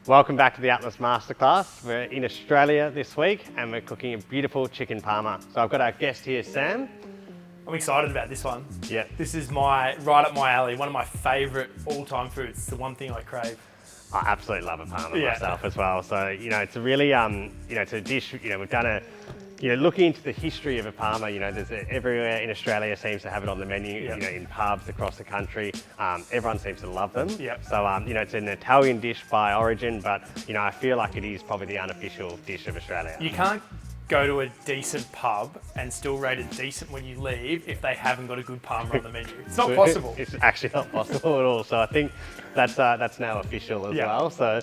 Welcome back to the Atlas Masterclass. We're in Australia this week and we're cooking a beautiful chicken parma. So I've got our guest here, Sam. I'm excited about this one. Yeah. This is right up my alley, one of my favourite all-time foods. It's the one thing I crave. I absolutely love a parma myself as well. So, it's a really, it's a dish, we've done a, looking into the history of a parma, there's everywhere in Australia seems to have it on the menu, in pubs across the country. Everyone seems to love them. Yep. So, it's an Italian dish by origin, but, I feel like it is probably the unofficial dish of Australia. You can't go to a decent pub and still rate it decent when you leave if they haven't got a good parma on the menu. It's not possible. It's actually not possible at all. So I think that's now official as well. So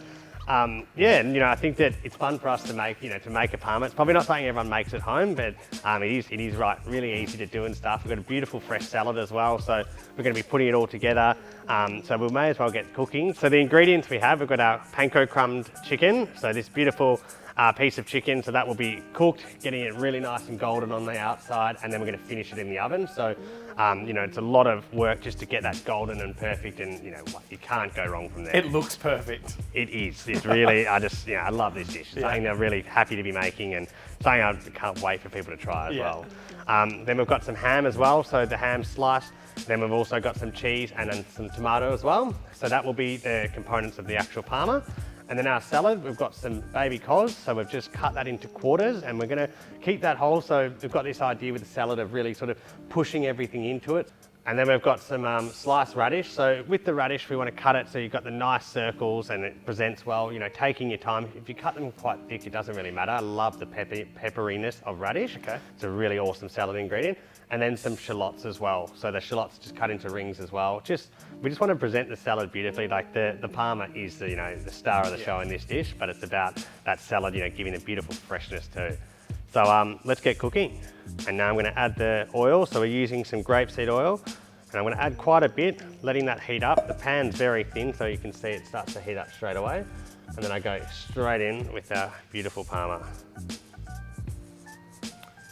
I think that it's fun for us to make, to make a parma. It's probably not something everyone makes at home, but it is really easy to do and stuff. We've got a beautiful fresh salad as well. So we're going to be putting it all together. So we may as well get cooking. So the ingredients we've got our Panko crumbed chicken. So this beautiful piece of chicken, so that will be cooked, getting it really nice and golden on the outside, and then we're going to finish it in the oven. So, it's a lot of work just to get that golden and perfect, and you can't go wrong from there. It looks perfect. It is. It's really, I love this dish. It's something I'm really happy to be making, and something I can't wait for people to try as well. Then we've got some ham as well, so the ham sliced. Then we've also got some cheese and then some tomato as well. So that will be the components of the actual parma. And then our salad, we've got some baby cos, so we've just cut that into quarters and we're gonna keep that whole. So we've got this idea with the salad of really sort of pushing everything into it. And then we've got some sliced radish. So with the radish, we want to cut it so you've got the nice circles and it presents well, taking your time. If you cut them quite thick, it doesn't really matter. I love the pepperiness of radish. Okay. It's a really awesome salad ingredient. And then some shallots as well. So the shallots just cut into rings as well. We just want to present the salad beautifully. Like the parma is the star of the show in this dish, but it's about that salad, giving a beautiful freshness too. So let's get cooking. And now I'm going to add the oil. So we're using some grapeseed oil. And I'm going to add quite a bit, letting that heat up. The pan's very thin, so you can see it starts to heat up straight away. And then I go straight in with our beautiful parma.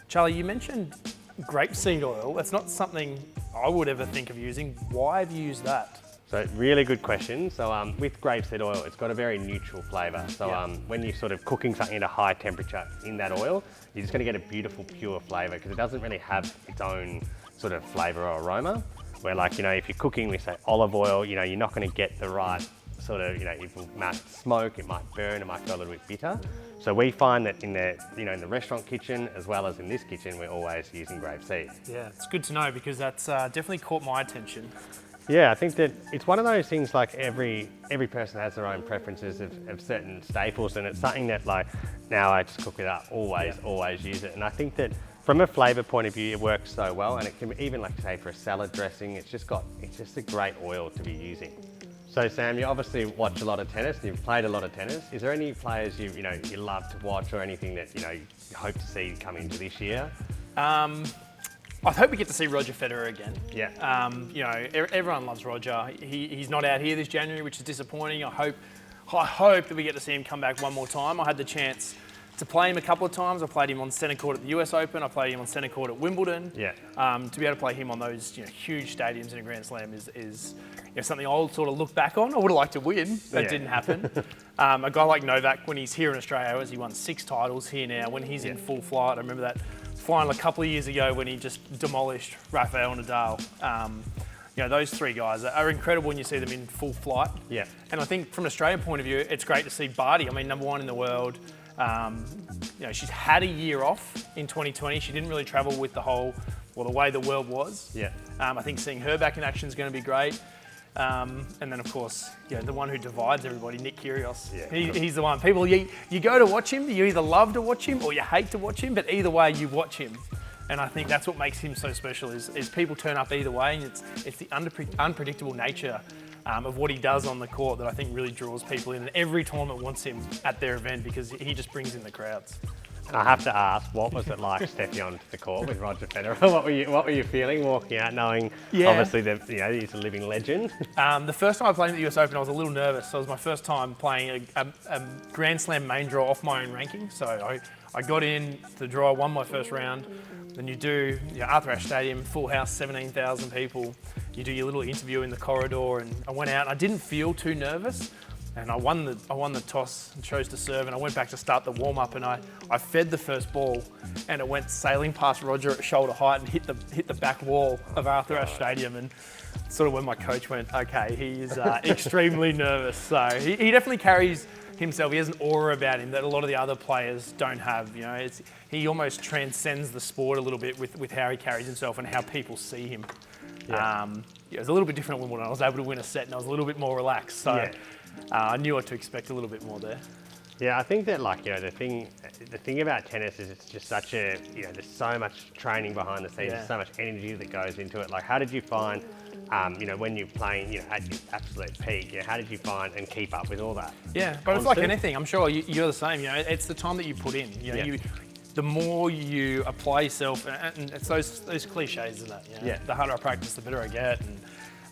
Charlie, you mentioned grapeseed oil. That's not something I would ever think of using. Why have you used that? So really good question. So with grapeseed oil, it's got a very neutral flavour. So when you're sort of cooking something at a high temperature in that oil, you're just going to get a beautiful pure flavour because it doesn't really have its own sort of flavour or aroma. Where if you're cooking with say olive oil, you're not going to get the right sort of, it might smoke, it might burn, it might go a little bit bitter. So we find that in the, in the restaurant kitchen as well as in this kitchen, we're always using grapeseed. Yeah, it's good to know because that's definitely caught my attention. Yeah, I think that it's one of those things like every person has their own preferences of certain staples, and it's something that now I just cook it up, always use it. And I think that from a flavour point of view, it works so well, and it can even say for a salad dressing, it's just a great oil to be using. So Sam, you obviously watch a lot of tennis, and you've played a lot of tennis. Is there any players you love to watch or anything that you hope to see come into this year? I hope we get to see Roger Federer again. Yeah. Everyone loves Roger. He's not out here this January, which is disappointing. I hope that we get to see him come back one more time. I had the chance to play him a couple of times. I played him on centre court at the US Open. I played him on centre court at Wimbledon. Yeah. To be able to play him on those huge stadiums in a Grand Slam is something I'll sort of look back on. I would have liked to win. That didn't happen. A guy like Novak, when he's here in Australia, as he won 6 titles here now, when he's in full flight, I remember that final a couple of years ago when he just demolished Rafael Nadal. Those 3 guys are incredible when you see them in full flight. Yeah. And I think from an Australian point of view, it's great to see Barty. I mean, #1 in the world. She's had a year off in 2020. She didn't really travel with the way the world was. Yeah. I think seeing her back in action is going to be great. And then, of course, the one who divides everybody, Nick Kyrgios. Yeah, he's the one. People, you go to watch him, you either love to watch him or you hate to watch him, but either way, you watch him. And I think that's what makes him so special is people turn up either way, and it's the unpredictable nature of what he does on the court that I think really draws people in. And every tournament wants him at their event because he just brings in the crowds. And I have to ask, what was it like stepping onto the court with Roger Federer? What were you feeling walking out, knowing obviously that he's a living legend? The first time I played at the US Open, I was a little nervous. So it was my first time playing a Grand Slam main draw off my own ranking. So I got in the draw, won my first round. Then you do Arthur Ashe Stadium, full house, 17,000 people. You do your little interview in the corridor, and I went out. And I didn't feel too nervous. And I won the toss and chose to serve, and I went back to start the warm-up, and I fed the first ball, and it went sailing past Roger at shoulder height and hit the back wall of Arthur Ashe Stadium, and sort of when my coach went, okay, he is extremely nervous. So he definitely carries himself. He has an aura about him that a lot of the other players don't have. You know, he almost transcends the sport a little bit with how he carries himself and how people see him. Yeah. It was a little bit different when I was able to win a set, and I was a little bit more relaxed. So I knew what to expect a little bit more there. Yeah, I think that, like, you know, the thing about tennis is it's just such a, you know, there's so much training behind the scenes, there's so much energy that goes into it. Like, how did you find, you know, when you're playing, you know, at your absolute peak, you know, how did you find and keep up with all that? Yeah, but it's like anything. I'm sure you're the same. You know, it's the time that you put in. You know, the more you apply yourself, and it's those cliches, isn't it? You know, the harder I practice, the better I get.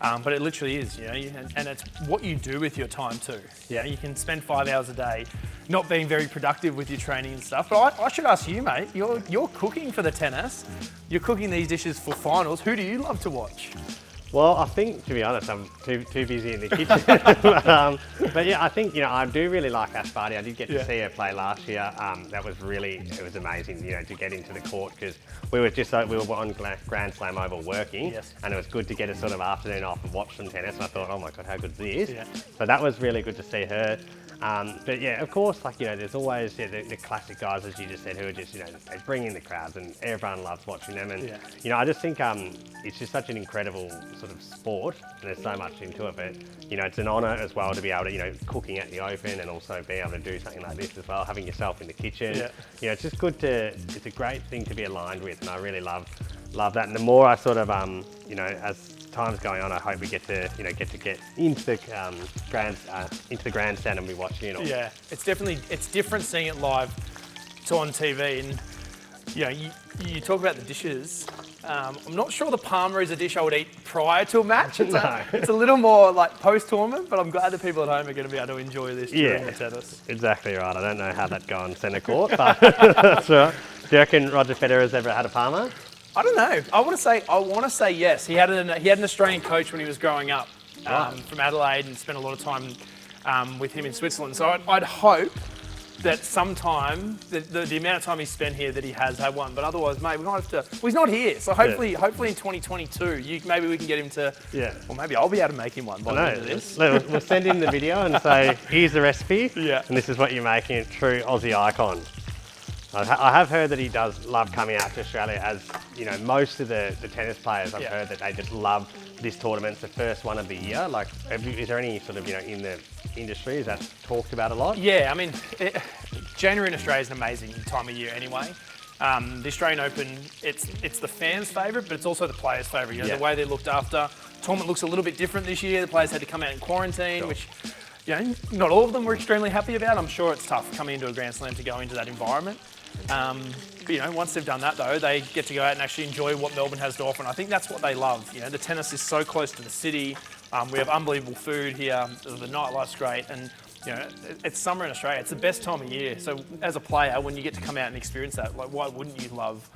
But it literally is, you know, and it's what you do with your time too. Yeah, you can spend 5 hours a day not being very productive with your training and stuff. But I should ask you, mate, you're cooking for the tennis. You're cooking these dishes for finals. Who do you love to watch? Well, I think, to be honest, I'm too busy in the kitchen. but yeah, I think, you know, I do really like Ash Barty. I did get to see her play last year. That was it was amazing, you know, to get into the court, because we were on Grand Slam Oval working, and it was good to get a sort of afternoon off and watch some tennis. And I thought, oh my God, how good is this? Yeah. So that was really good to see her. But yeah, of course, like, you know, there's always the classic guys, as you just said, who are just, you know, they bring in the crowds and everyone loves watching them. And, you know, I just think it's just such an incredible sort of sport. And there's so much into it, but, you know, it's an honour as well to be able to, you know, cooking at the open and also be able to do something like this as well, having yourself in the kitchen. Yeah. You know, it's just good it's a great thing to be aligned with, and I really love that. And the more I sort of, you know, as time's going on, I hope we get to get into the grandstand and be watching it all. Yeah, it's different seeing it live to on TV, and you know, you talk about the dishes. I'm not sure the Parma is a dish I would eat prior to a match. It's a little more like post-tournament, but I'm glad that people at home are going to be able to enjoy this during the tennis. Exactly right. I don't know how that'd go on centre court, but that's right. Do you reckon Roger Federer's ever had a Parma? I don't know. I want to say yes. He had an Australian coach when he was growing up from Adelaide, and spent a lot of time with him in Switzerland. So I'd hope that sometime the amount of time he's spent here that he has had one. But otherwise, mate, we might have to. Well, he's not here, so hopefully in 2022, maybe we can get him to. Yeah. Or maybe I'll be able to make him one by the end of this. We'll send him the video and say, here's the recipe. Yeah. And this is what you're making. A true Aussie icon. I have heard that he does love coming out to Australia, as you know, most of the tennis players, I've heard that they just love this tournament. It's the first one of the year. Like, is there any sort of, you know, in the industry, is that talked about a lot? Yeah, I mean, January in Australia is an amazing time of year anyway. The Australian Open, it's the fans' favourite, but it's also the players' favourite. You know, the way they're looked after. Tournament looks a little bit different this year. The players had to come out in quarantine, which, you know, not all of them were extremely happy about. I'm sure it's tough coming into a Grand Slam to go into that environment. But, you know, once they've done that, though, they get to go out and actually enjoy what Melbourne has to offer. And I think that's what they love. You know, the tennis is so close to the city. We have unbelievable food here. The nightlife's great. And, you know, it's summer in Australia. It's the best time of year. So as a player, when you get to come out and experience that, like, why wouldn't you love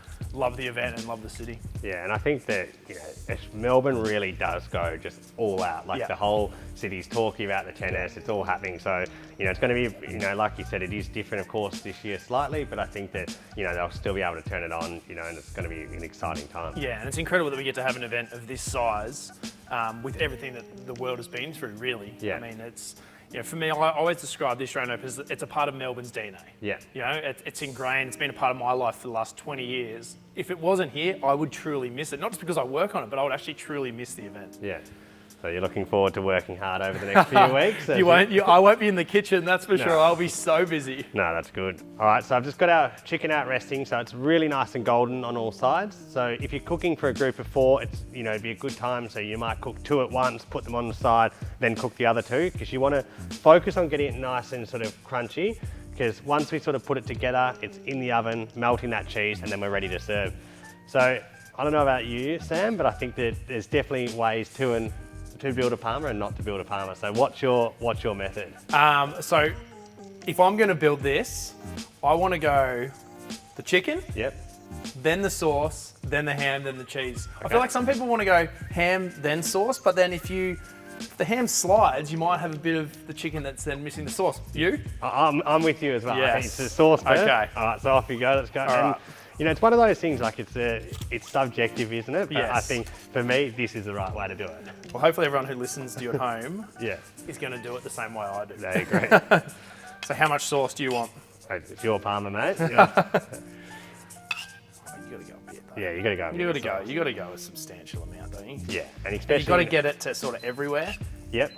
the event and love the city? Yeah, and I think that, you know, Melbourne really does go just all out. Like, the whole city's talking about the tennis. It's all happening. So, you know, it's going to be, you know, like you said, it is different, of course, this year slightly, but I think that, you know, they'll still be able to turn it on, you know, and it's going to be an exciting time. Yeah, and it's incredible that we get to have an event of this size with everything that the world has been through, really. Yeah. I mean, it's, you know, for me, I always describe the Australian Open as it's a part of Melbourne's DNA. Yeah. You know, it's ingrained. It's been a part of my life for the last 20 years. If it wasn't here, I would truly miss it. Not just because I work on it, but I would actually truly miss the event. Yeah. So you're looking forward to working hard over the next few weeks? I won't be in the kitchen, that's for sure. I'll be so busy. No, that's good. All right, so I've just got our chicken out resting, so it's really nice and golden on all sides. So if you're cooking for a group of 4, it's, you know, it'd be a good time. So you might cook 2 at once, put them on the side, then cook the other 2, because you want to focus on getting it nice and sort of crunchy, because once we sort of put it together, it's in the oven, melting that cheese, and then we're ready to serve. So I don't know about you, Sam, but I think that there's definitely ways to build a Parma and not to build a Parma. So what's your method? So if I'm going to build this, I want to go the chicken, then the sauce, then the ham, then the cheese. Okay. I feel like some people want to go ham, then sauce, but then if you if the ham slides, you might have a bit of the chicken that's then missing the sauce. You? I'm with you as well. Yes. I think it's the sauce first. Okay. All right, so off you go. Let's go. All right. You know, it's one of those things, like it's subjective, isn't it? But Yes. I think for me, this is the right way to do it. Well, hopefully everyone who listens to you at home Yeah, is going to do it the same way I do. I agree. So how much sauce do you want? It's your Parma, mate. Yeah, You got to go a bit, though. yeah, you got to go. You got to go. You got to go a substantial amount, don't you? Yeah, and And especially you've got to get it to sort of everywhere. Yep.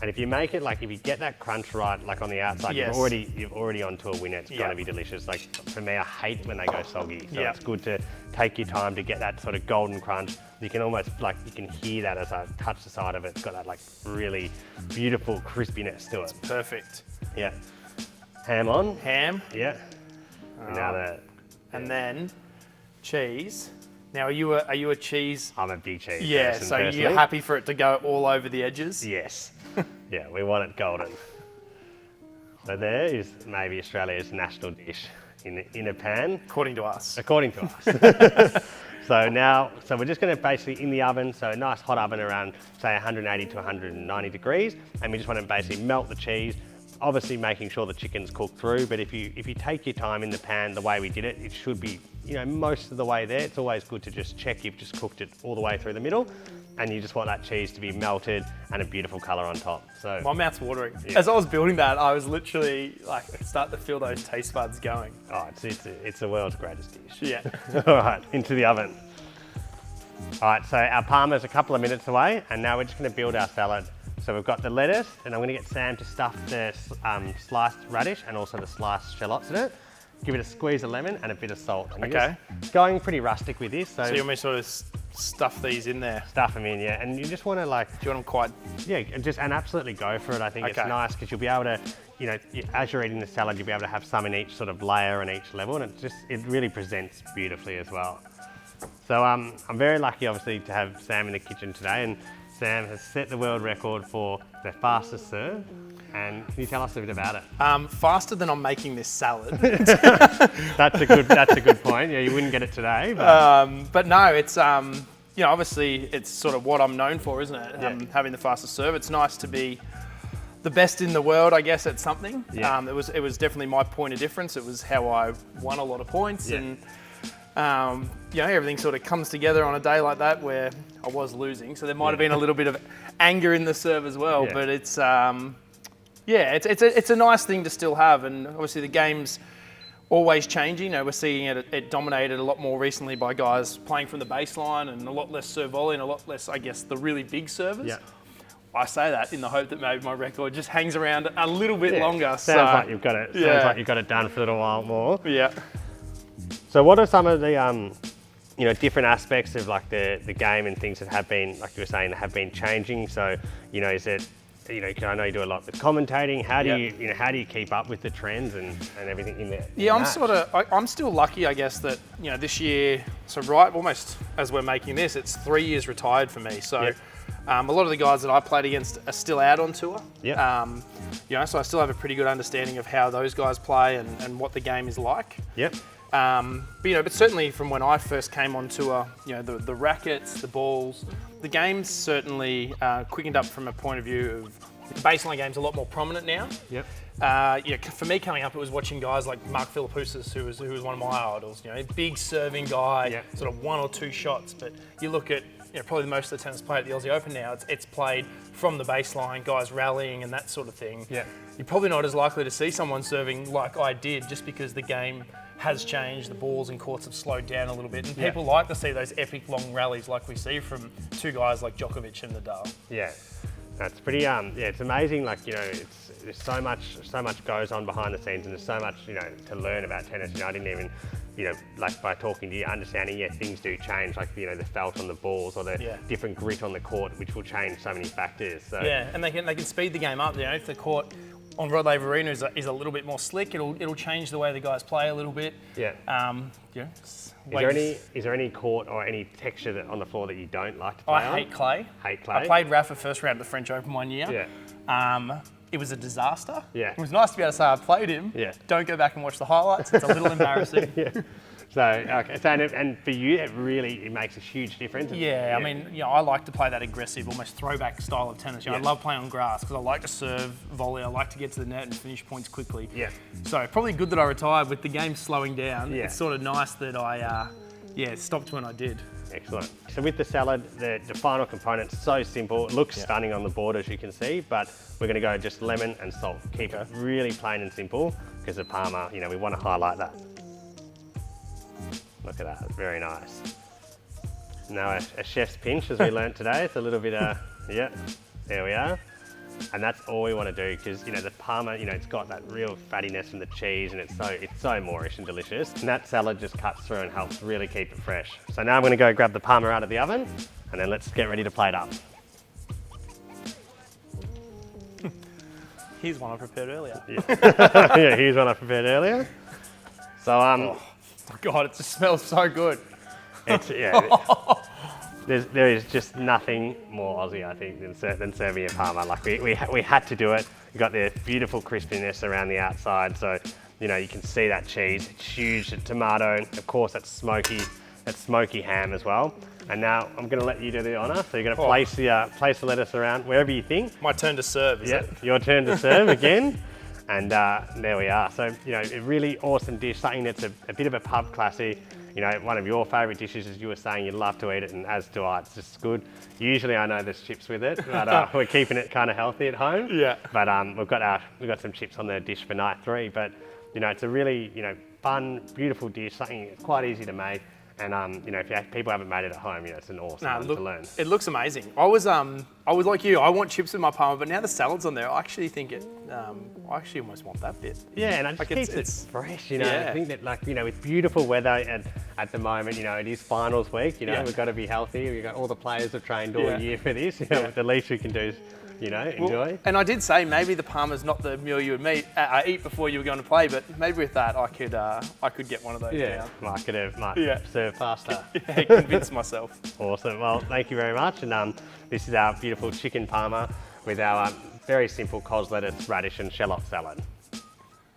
And if you make it, like if you get that crunch right, like on the outside, Yes. you're already onto a winner. It's Yeah. going to be delicious. Like for me, I hate when they go soggy. So Yeah. it's good to take your time to get that sort of golden crunch. You can almost you can hear that as I touch the side of it. It's got that like really beautiful crispiness to it. Perfect. Yeah. Ham on. Ham, Yeah. And now and then cheese. Now, are you a cheese? I'm a big cheese Yeah, person, so personally. you're happy for it to go all over the edges? Yes. Yeah, we want it golden. So there is maybe Australia's national dish in a pan. According to us. According to us. So we're just going to basically in the oven, so a nice hot oven around say 180 to 190 degrees, and we just want to basically melt the cheese. Obviously making sure the chicken's cooked through, but if you take your time in the pan the way we did it, it should be, you know, most of the way there. It's always good to just check you've just cooked it all the way through the middle, and you just want that cheese to be melted and a beautiful colour on top. So My mouth's watering. Yeah. As I was building that, I was literally like, starting to feel those taste buds going. oh, it's the world's greatest dish. Yeah. All right, into the oven. All right, so our Parma's a couple of minutes away, and now we're just going to build our salad. So we've got the lettuce, and I'm going to get Sam to stuff the sliced radish and also the sliced shallots in it. Give it a squeeze of lemon and a bit of salt. And you're Okay. just going pretty rustic with this, so So you want me to sort of stuff these in there? stuff them in, yeah. And you just want to like, Do you want them quite... yeah, and absolutely go for it. I think it's Okay. nice because you'll be able to, you know, as you're eating the salad, you'll be able to have some in each sort of layer and each level, and it really presents beautifully as well. So I'm very lucky, obviously, to have Sam in the kitchen today, and Sam has set the world record for the fastest serve. And can you tell us a bit about it? Faster than I'm making this salad. That's a good point. Yeah, you wouldn't get it today, but But no, it's, you know, obviously it's sort of what I'm known for, isn't it? Yeah. Having the fastest serve. It's nice to be the best in the world, I guess, at something. Yeah. It was definitely my point of difference. It was how I won a lot of points, Yeah. and you know, everything sort of comes together on a day like that where I was losing. So there might have been a little bit of anger in the serve as well. Yeah. But it's yeah, it's a nice thing to still have, and obviously the game's always changing. You know, we're seeing it dominated a lot more recently by guys playing from the baseline and a lot less serve volley and a lot less, I guess, the really big servers. yeah. I say that in the hope that maybe my record just hangs around a little bit Yeah. longer. Sounds so, like you've got it. Sounds yeah. like you've got it done for a little while more. Yeah. So what are some of the you know, different aspects of like the game and things that have been, like you were saying, have been changing? So, you know, is it, you know, I know you do a lot with commentating. How do how do you keep up with the trends and everything in there? Yeah, I'm still lucky, I guess, that, you know, this year, so right almost as we're making this, it's 3 years retired for me. So Yep. a lot of the guys that I played against are still out on tour. Yep. You know, so I still have a pretty good understanding of how those guys play and what the game is like. Yep. But, you know, but certainly from when I first came on tour, you know, the rackets, the balls, the game's certainly quickened up from a point of view of the baseline game's a lot more prominent now. Yep. You know, for me coming up, it was watching guys like Mark Philippoussis, who was one of my idols. You know, big serving guy, Yeah. sort of one or two shots. But you look at, you know, probably most of the tennis played at the Aussie Open now. It's played from the baseline, guys rallying and that sort of thing. Yeah. You're probably not as likely to see someone serving like I did, just because the game has changed. The balls and courts have slowed down a little bit, and people like to see those epic long rallies like we see from two guys like Djokovic and Nadal. Yeah. That's pretty, yeah, it's amazing. Like, you know, there's so much goes on behind the scenes, and there's so much, you know, to learn about tennis. You know, I didn't even, you know, like by talking to you, understanding, yeah, things do change, like, you know, the felt on the balls or the different grit on the court, which will change so many factors. So yeah, and they can speed the game up. You know, if the court on Rod Laver Arena is a little bit more slick, it'll change the way the guys play a little bit. Yeah. You know, Is there any court or any texture that on the floor that you don't like to play on? I hate clay. Hate clay? I played Rafa first round of the French Open one year. Yeah. It was a disaster. Yeah. It was nice to be able to say I played him. Yeah. Don't go back and watch the highlights. It's a little embarrassing. Yeah. So, okay, so and for you, it makes a huge difference. Yeah, I mean, I like to play that aggressive, almost throwback style of tennis. I love playing on grass because I like to serve, volley. I like to get to the net and finish points quickly. Yeah. So probably good that I retired with the game slowing down. Yeah. It's sort of nice that I, stopped when I did. Excellent. So with the salad, the final component's so simple. It looks stunning on the board, as you can see, but we're going to go just lemon and salt. Keep it really plain and simple because of Parma, we want to highlight that. Look at that, very nice. Now a chef's pinch, as we learnt today. It's a little bit, there we are. And that's all we want to do because, the Parma, it's got that real fattiness from the cheese and it's so moorish and delicious. And that salad just cuts through and helps really keep it fresh. So now I'm going to go grab the Parma out of the oven and then let's get ready to plate up. Here's one I prepared earlier. Yeah, here's one I prepared earlier. So, oh God, it just smells so good. There is just nothing more Aussie, I think, than serving a Parma. Like we had to do it. We got the beautiful crispiness around the outside, so you can see that cheese. It's huge. The tomato, of course, that smoky ham as well. And now I'm going to let you do the honour. So you're going to place the lettuce around wherever you think. My turn to serve, is it? Your turn to serve again. And there we are. So a really awesome dish, something that's a bit of a pub classic. One of your favourite dishes, as you were saying, you love to eat it, and as do I. It's just good. Usually I know there's chips with it, but we're keeping it kind of healthy at home. Yeah. But we've got some chips on the dish for night 3. But it's a really fun, beautiful dish, something quite easy to make. And if people haven't made it at home, it's an awesome one to learn. It looks amazing. I was like you. I want chips with my Parma, but now the salad's on there. I actually think I actually almost want that bit. Yeah, and it keeps it fresh. I think that with beautiful weather at the moment, it is finals week. We've got to be healthy. We've got all the players have trained all year for this. The least we can do is enjoy. And I did say maybe the Parma's not the meal you would eat before you were going to play, but maybe with that I could get one of those. Yeah, might serve faster. Convince myself. Awesome. Well, thank you very much. And this is our beautiful chicken Parma with our very simple cos lettuce, radish and shallot salad.